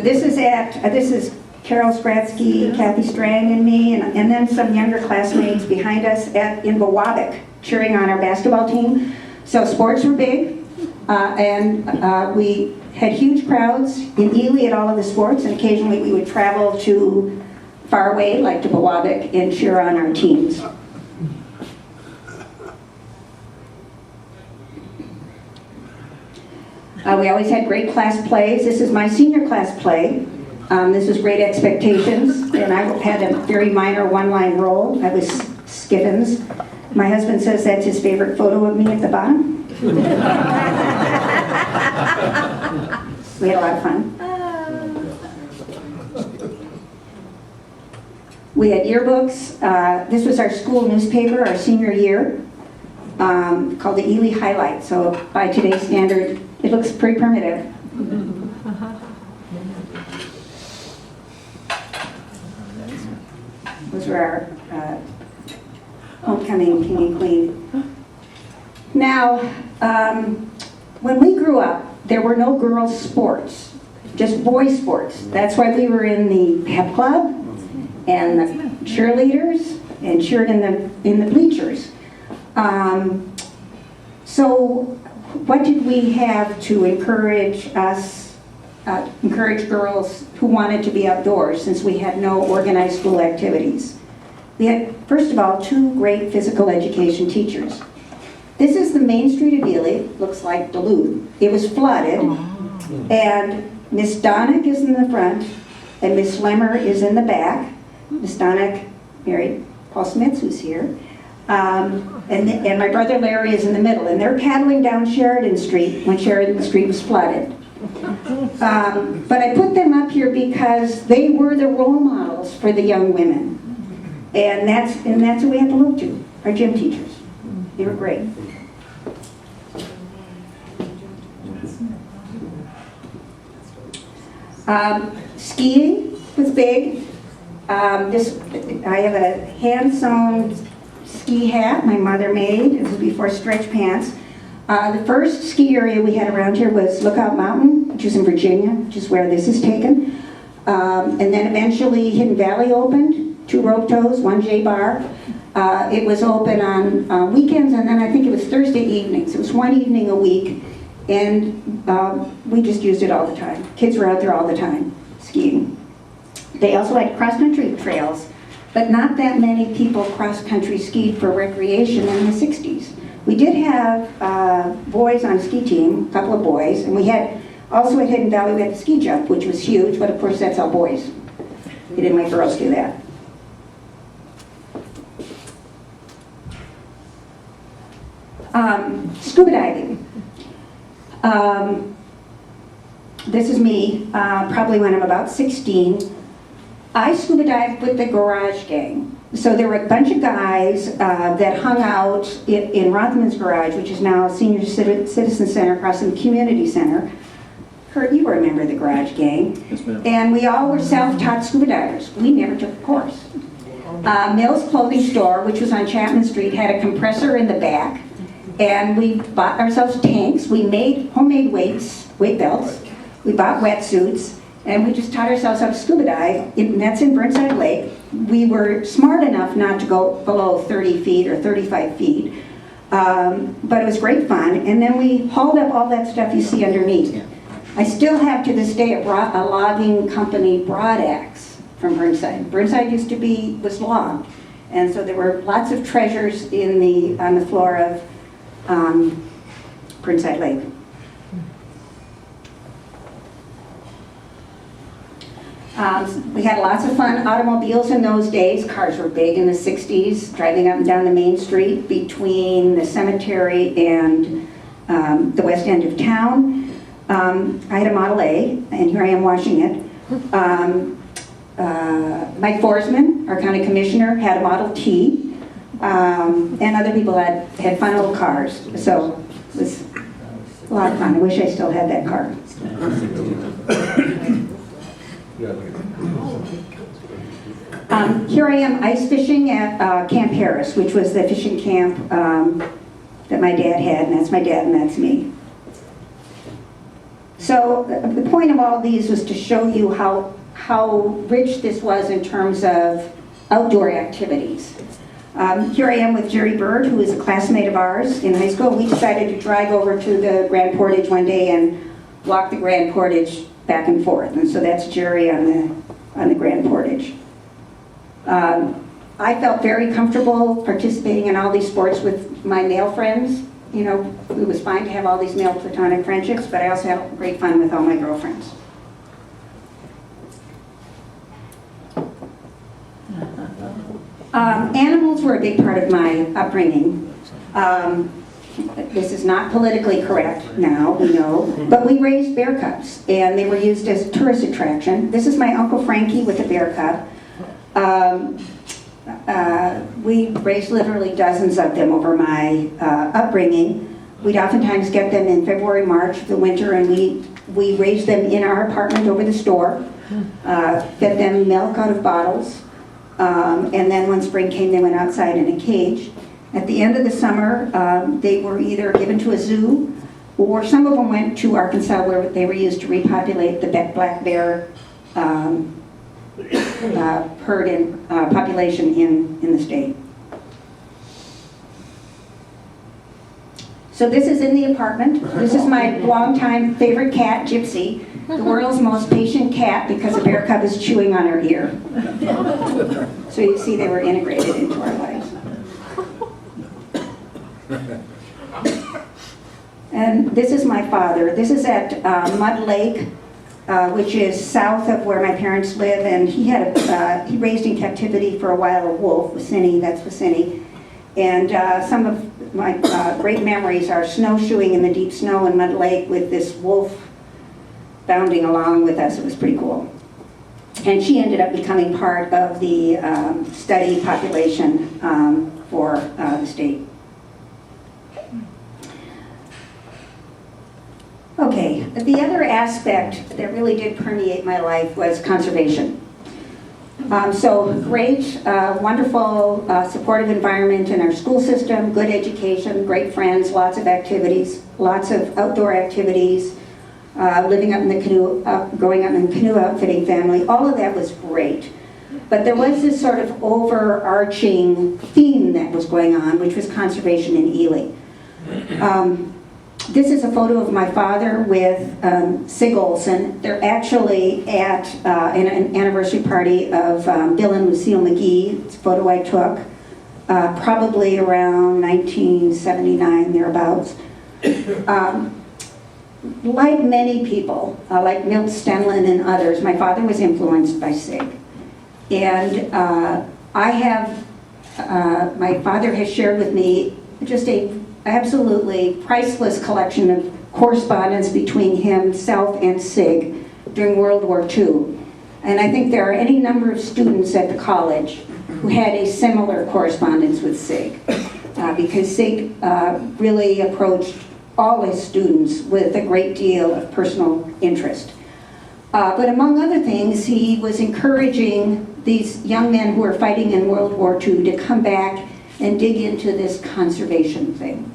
This is Carol Spratsky, Kathy Strang, and me, and then some younger classmates behind us in Bewabic, cheering on our basketball team. So sports were big, and we had huge crowds in Ely at all of the sports, and occasionally we would travel to far away, like to Bewabic, and cheer on our teams. We always had great class plays. This is my senior class play. This is Great Expectations, and I had a very minor one-line role. I was Skiffins. My husband says that's his favorite photo of me at the bottom. We had a lot of fun. We had yearbooks. This was our school newspaper, our senior year, called the Ely Highlight. So by today's standard, it looks pretty primitive. Those were our homecoming king and queen. Now, when we grew up, there were no girls' sports, just boys' sports. That's why we were in the pep club and the cheerleaders and cheered in the bleachers. So what did we have to encourage girls who wanted to be outdoors, since we had no organized school activities? We had, first of all, 2 great physical education teachers. This is the main street of Ely, looks like Duluth. It was flooded, and Miss Donick is in the front, and Miss Lemmer is in the back. Miss Donick married Paul Smith, who's here. And my brother Larry is in the middle, and they're paddling down Sheridan Street when Sheridan Street was flooded. But I put them up here because they were the role models for the young women. And that's what we had to look to, our gym teachers. They were great. Skiing was big. I have a hand-sewn ski hat my mother made. It was before stretch pants. The first ski area we had around here was Lookout Mountain, which is in Virginia, which is where this is taken. And then eventually Hidden Valley opened, 2 rope toes, 1 J-bar. It was open on weekends, and then I think it was Thursday evenings. It was 1 evening a week, and we just used it all the time. Kids were out there all the time skiing. They also had cross-country trails, but not that many people cross-country skied for recreation in the 60s. We did have boys on a ski team, a couple of boys, and we had also at Hidden Valley we had the ski jump, which was huge, but of course that's all boys. They didn't let girls do that. Scuba diving. This is me, probably when I'm about 16. I scuba dived with the garage gang. So there were a bunch of guys that hung out in Rothman's Garage, which is now a senior citizen center across from the community center. Kurt, you remember the garage gang. Yes, ma'am. And we all were self-taught scuba divers. We never took a course. Mills Clothing Store, which was on Chapman Street, had a compressor in the back. And we bought ourselves tanks. We made homemade weight belts. We bought wetsuits. And we just taught ourselves how to scuba dive, and that's in Burnside Lake. We were smart enough not to go below 30 feet or 35 feet, but it was great fun. And then we hauled up all that stuff you see underneath. I still have to this day a logging company broad axe from Burnside. Burnside was logged, and so there were lots of treasures on the floor of Burnside Lake. We had lots of fun automobiles in those days. Cars were big in the 60s, driving up and down the main street between the cemetery and the west end of town. I had a Model A, and here I am washing it. Mike Forsman, our county commissioner, had a Model T, and other people had fun old cars. So it was a lot of fun. I wish I still had that car. Here I am ice fishing at Camp Harris, which was the fishing camp that my dad had, and that's my dad and that's me. So the point of all these was to show you how rich this was in terms of outdoor activities. Here I am with Jerry Bird, who is a classmate of ours in high school. We decided to drive over to the Grand Portage one day and walk the Grand Portage back and forth. And so that's Jerry on the Grand Portage. I felt very comfortable participating in all these sports with my male friends. You know, it was fine to have all these male platonic friendships, but I also had great fun with all my girlfriends. Animals were a big part of my upbringing. This is not politically correct now, we know, but we raised bear cubs, and they were used as a tourist attraction. This is my Uncle Frankie with a bear cub. We raised literally dozens of them over my upbringing. We'd oftentimes get them in February, March, the winter, and we raised them in our apartment over the store, fed them milk out of bottles, and then when spring came, they went outside in a cage. At the end of the summer, they were either given to a zoo, or some of them went to Arkansas, where they were used to repopulate the black bear herd and population in the state. So this is in the apartment. This is my longtime favorite cat, Gypsy, the world's most patient cat because a bear cub is chewing on her ear. So you see they were integrated into our lives. And this is my father. This is at Mud Lake, which is south of where my parents live, and he raised in captivity for a while a wolf, Vicini, that's Vicini. And some of my great memories are snowshoeing in the deep snow in Mud Lake with this wolf bounding along with us. It was pretty cool. And she ended up becoming part of the study population for the state. Okay, the other aspect that really did permeate my life was conservation. So great, wonderful, supportive environment in our school system, good education, great friends, lots of activities, lots of outdoor activities, living up in the canoe, growing up in the canoe outfitting family, all of that was great. But there was this sort of overarching theme that was going on, which was conservation in Ely. This is a photo of my father with Sig Olson. They're actually at an anniversary party of Bill and Lucille McGee. It's a photo I took probably around 1979, thereabouts. Like many people, like Milt Stenlin and others, my father was influenced by Sig. And my father has shared with me just a absolutely priceless collection of correspondence between himself and Sig during World War II. And I think there are any number of students at the college who had a similar correspondence with Sig, because Sig really approached all his students with a great deal of personal interest. But among other things, he was encouraging these young men who were fighting in World War II to come back and dig into this conservation thing.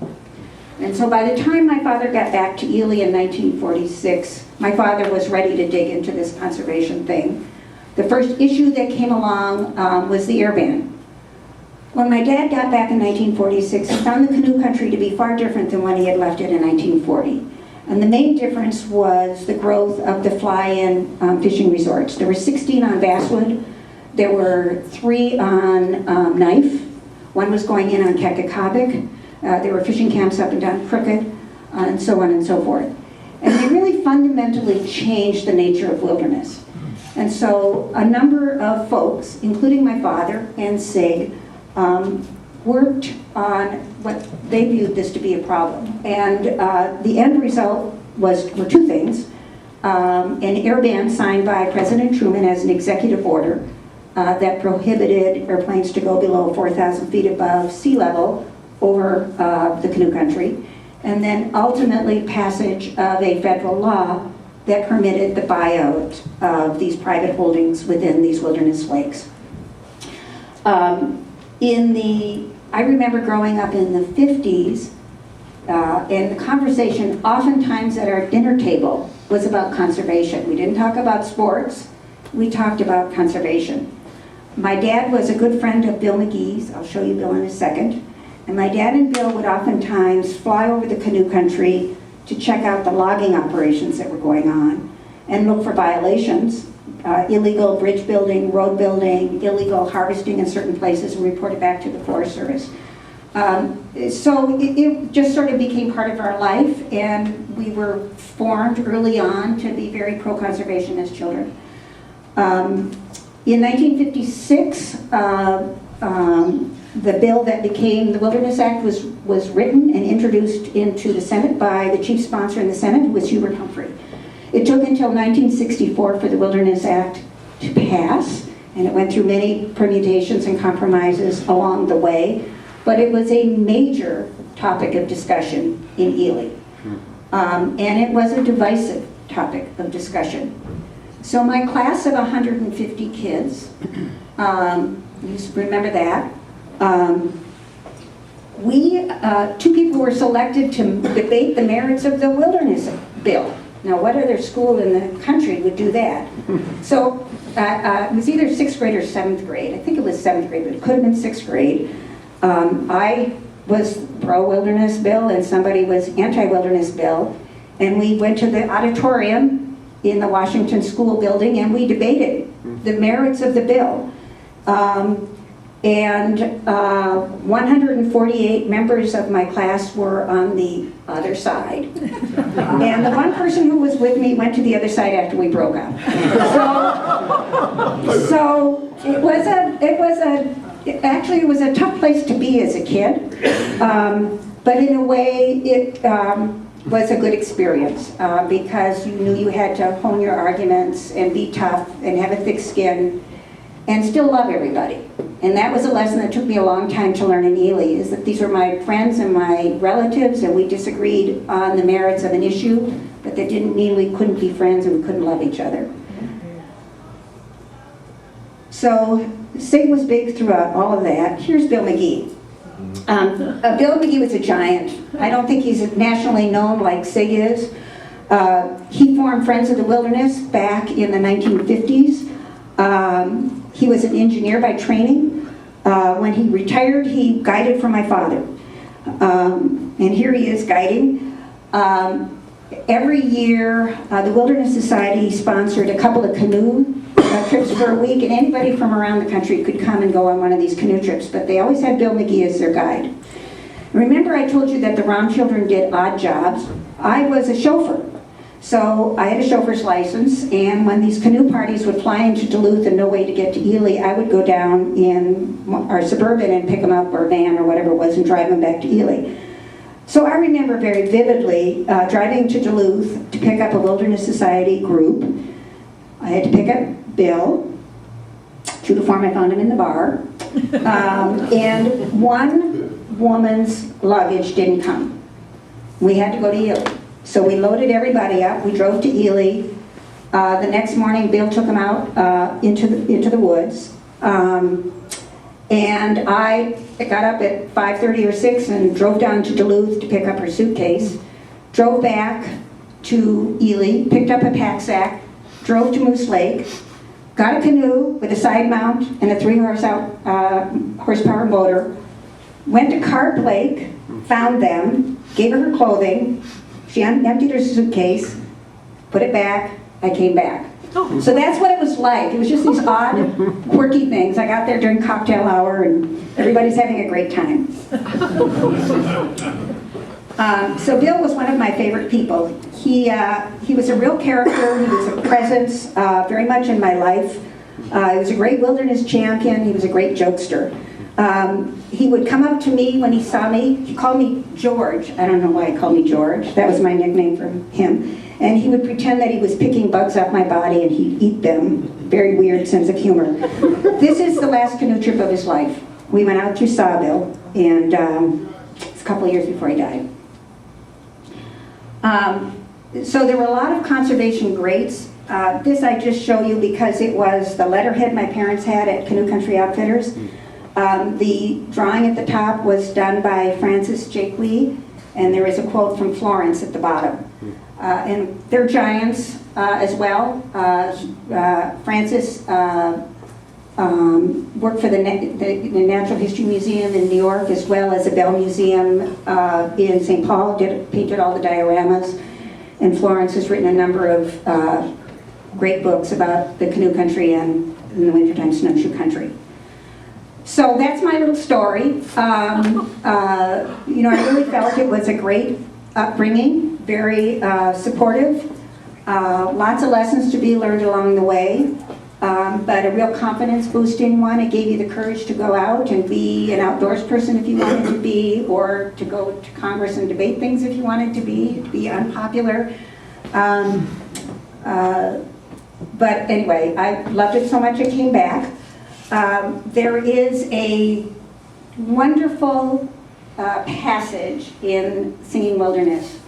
And so by the time my father got back to Ely in 1946, my father was ready to dig into this conservation thing. The first issue that came along was the air ban. When my dad got back in 1946, he found the canoe country to be far different than when he had left it in 1940. And the main difference was the growth of the fly-in fishing resorts. There were 16 on Basswood. There were 3 on Knife. One was going in on Kekakabik. There were fishing camps up and down Crooked, and so on and so forth. And they really fundamentally changed the nature of wilderness. And so a number of folks, including my father and Sig, worked on what they viewed this to be a problem. And the end result were two things. An air ban signed by President Truman as an executive order that prohibited airplanes to go below 4,000 feet above sea level over the canoe country, and then ultimately passage of a federal law that permitted the buyout of these private holdings within these wilderness lakes. I remember growing up in the 50s, and the conversation oftentimes at our dinner table was about conservation. We didn't talk about sports, we talked about conservation. My dad was a good friend of Bill McGee's. I'll show you Bill in a second. And my dad and Bill would oftentimes fly over the canoe country to check out the logging operations that were going on and look for violations, illegal bridge building, road building, illegal harvesting in certain places, and report it back to the Forest Service. So it just sort of became part of our life, and we were formed early on to be very pro-conservation as children. In 1956, the bill that became the Wilderness Act was written and introduced into the Senate by the chief sponsor in the Senate, who was Hubert Humphrey. It took until 1964 for the Wilderness Act to pass, and it went through many permutations and compromises along the way, but it was a major topic of discussion in Ely. And it was a divisive topic of discussion. So my class of 150 kids, you remember that, two people were selected to debate the merits of the wilderness bill. Now, what other school in the country would do that? So it was either 6th grade or 7th grade. I think it was 7th grade, but it could have been 6th grade. I was pro-wilderness bill and somebody was anti-wilderness bill. And we went to the auditorium in the Washington School building and we debated the merits of the bill. And 148 members of my class were on the other side. And the one person who was with me went to the other side after we broke up. So it was a tough place to be as a kid. But in a way, it was a good experience because you knew you had to hone your arguments and be tough and have a thick skin and still love everybody. And that was a lesson that took me a long time to learn in Ely, is that these were my friends and my relatives, and we disagreed on the merits of an issue, but that didn't mean we couldn't be friends and we couldn't love each other. So SIG was big throughout all of that. Here's Bill McGee. Bill McGee was a giant. I don't think he's nationally known like SIG is. He formed Friends of the Wilderness back in the 1950s. He was an engineer by training. When he retired, he guided for my father. And here he is guiding. Every year, the Wilderness Society sponsored a couple of canoe trips for a week, and anybody from around the country could come and go on one of these canoe trips, but they always had Bill McGee as their guide. Remember I told you that the Rom children did odd jobs? I was a chauffeur. So I had a chauffeur's license, and when these canoe parties would fly into Duluth and no way to get to Ely, I would go down in our Suburban and pick them up, or van or whatever it was, and drive them back to Ely. So I remember very vividly driving to Duluth to pick up a Wilderness Society group. I had to pick up Bill. True to form, I found him in the bar. And one woman's luggage didn't come. We had to go to Ely. So we loaded everybody up, we drove to Ely. The next morning, Bill took them out into the woods. And I got up at 5:30 or 6 and drove down to Duluth to pick up her suitcase. Drove back to Ely, picked up a pack sack, drove to Moose Lake, got a canoe with a side mount and a 3 horsepower motor, went to Carp Lake, found them, gave her her clothing. She emptied her suitcase, put it back, I came back. So that's what it was like. It was just these odd, quirky things. I got there during cocktail hour and everybody's having a great time. So Bill was one of my favorite people. He was a real character, he was a presence very much in my life. He was a great wilderness champion, he was a great jokester. He would come up to me when he saw me. He called me George. I don't know why he called me George. That was my nickname for him. And he would pretend that he was picking bugs off my body and he'd eat them. Very weird sense of humor. This is the last canoe trip of his life. We went out through Sawville, and it's a couple of years before he died. So there were a lot of conservation greats. This I just show you because it was the letterhead my parents had at Canoe Country Outfitters. The drawing at the top was done by Francis Jake Lee, and there is a quote from Florence at the bottom. And they're giants as well. Francis worked for the Natural History Museum in New York, as well as the Bell Museum in St. Paul, painted all the dioramas. And Florence has written a number of great books about the canoe country and in the wintertime snowshoe country. So that's my little story. You know, I really felt it was a great upbringing, very supportive, lots of lessons to be learned along the way, but a real confidence boosting one. It gave you the courage to go out and be an outdoors person if you wanted to be, or to go to Congress and debate things if you wanted to be unpopular. But anyway, I loved it so much I came back. There is a wonderful passage in Singing Wilderness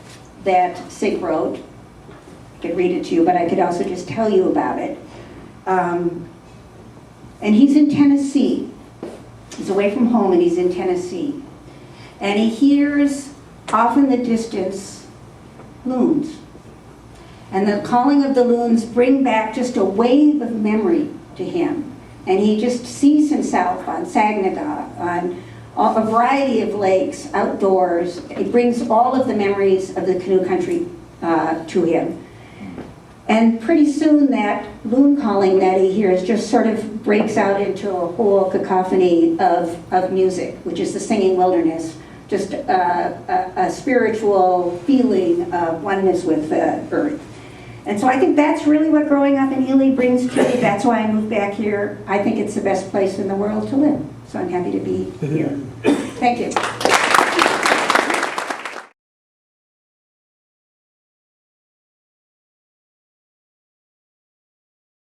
that Sig wrote. I could read it to you, but I could also just tell you about it. And he's in Tennessee. He's away from home and he's in Tennessee. And he hears off in the distance loons. And the calling of the loons bring back just a wave of memory to him. And he just sees himself on Saginaw, on a variety of lakes, outdoors. It brings all of the memories of the canoe country to him. And pretty soon that loon calling that he hears just sort of breaks out into a whole cacophony of music, which is the singing wilderness, just a spiritual feeling of oneness with the earth. And so I think that's really what growing up in Ely brings to me. That's why I moved back here. I think it's the best place in the world to live. So I'm happy to be here. Thank you.